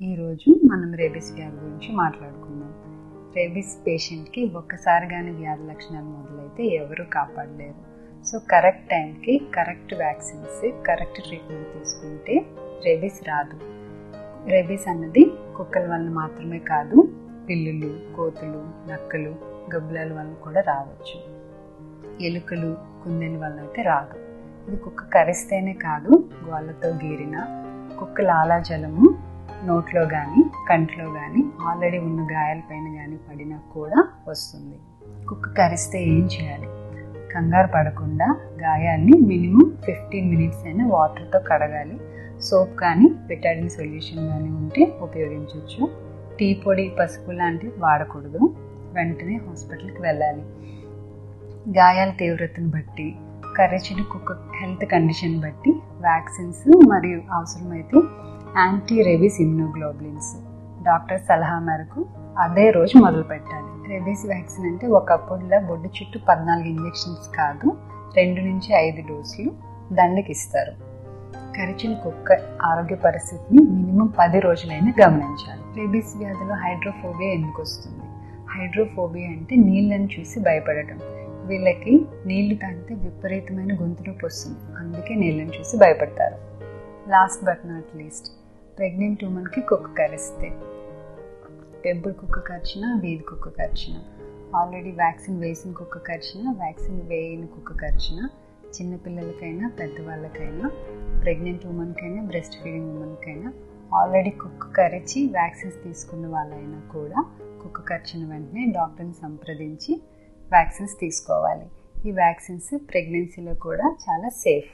ఈరోజు మనం రేబీస్ వ్యాధి గురించి మాట్లాడుకుందాం. రేబీస్ పేషెంట్కి ఒక్కసారి కానీ వ్యాధి లక్షణాలు మొదలైతే ఎవరు కాపాడలేరు. సో కరెక్ట్ టైంకి కరెక్ట్ వ్యాక్సిన్స్, కరెక్ట్ ట్రీట్మెంట్ తీసుకుంటే రేబీస్ రాదు. రేబీస్ అన్నది కుక్కల వల్ల మాత్రమే కాదు, పిల్లులు, కోతులు, నక్కలు, గబ్బిలాల వల్ల కూడా రావచ్చు. ఎలుకలు, కుందేల వల్ల అయితే రాదు. ఇది కుక్క కరిస్తేనే కాదు, గోళ్ళతో గీరిన, కుక్క లాలాజలము నోట్లో కానీ కంట్లో కానీ ఆల్రెడీ ఉన్న గాయాలపైన కానీ పడినా కూడా వస్తుంది. కుక్క కరిస్తే ఏం చేయాలి? కంగారు పడకుండా గాయాన్ని మినిమం 15 minutes అయినా వాటర్తో కడగాలి. సోప్ కానీ బెటాడిన్ సొల్యూషన్ కానీ ఉంటే ఉపయోగించవచ్చు. టీ పొడి, పసుపు లాంటివి వాడకూడదు. వెంటనే హాస్పిటల్కి వెళ్ళాలి. గాయాల తీవ్రతను బట్టి, కరిచిన కుక్క హెల్త్ కండిషన్ బట్టి వ్యాక్సిన్స్ మరియు అవసరమైతే యాంటీ రేబీస్ ఇమ్యూనోగ్లోబులిన్స్ డాక్టర్ సలహా మేరకు అదే రోజు మొదలు పెట్టాలి. రేబీస్ వ్యాక్సిన్ అంటే ఒకప్పుడులా బొడ్డు చుట్టూ 14 ఇంజెక్షన్స్ కాదు, 2 నుంచి 5 డోసులు దండకి ఇస్తారు. కరిచిన కుక్క ఆరోగ్య పరిస్థితిని మినిమం 10 రోజులైనా గమనించాలి. రేబీస్ వ్యాధిలో హైడ్రోఫోబియా ఎందుకు వస్తుంది? హైడ్రోఫోబియా అంటే నీళ్ళని చూసి భయపడటం. వీళ్ళకి నీళ్లు తాగితే విపరీతమైన గొంతు నొప్పి వస్తుంది, అందుకే నీళ్ళని చూసి భయపడతారు. Last but not least, pregnant ఉమెన్కి కుక్క కరిస్తే, పెంపుడు కుక్క కరిచినా, వీధి కుక్క కరిచినా, ఆల్రెడీ వ్యాక్సిన్ వేసిన కుక్క కరిచినా, వ్యాక్సిన్ వేయని కుక్క కరిచినా, చిన్నపిల్లలకైనా పెద్దవాళ్ళకైనా, ప్రెగ్నెంట్ ఉమెన్కైనా, బ్రెస్ట్ ఫీడింగ్ ఉమెన్కైనా, ఆల్రెడీ కుక్క కరిచి వ్యాక్సిన్స్ తీసుకున్న వాళ్ళైనా కూడా కుక్క కరిచిన వెంటనే డాక్టర్ని సంప్రదించి వ్యాక్సిన్స్ తీసుకోవాలి. ఈ వ్యాక్సిన్స్ ప్రెగ్నెన్సీలో కూడా చాలా సేఫ్.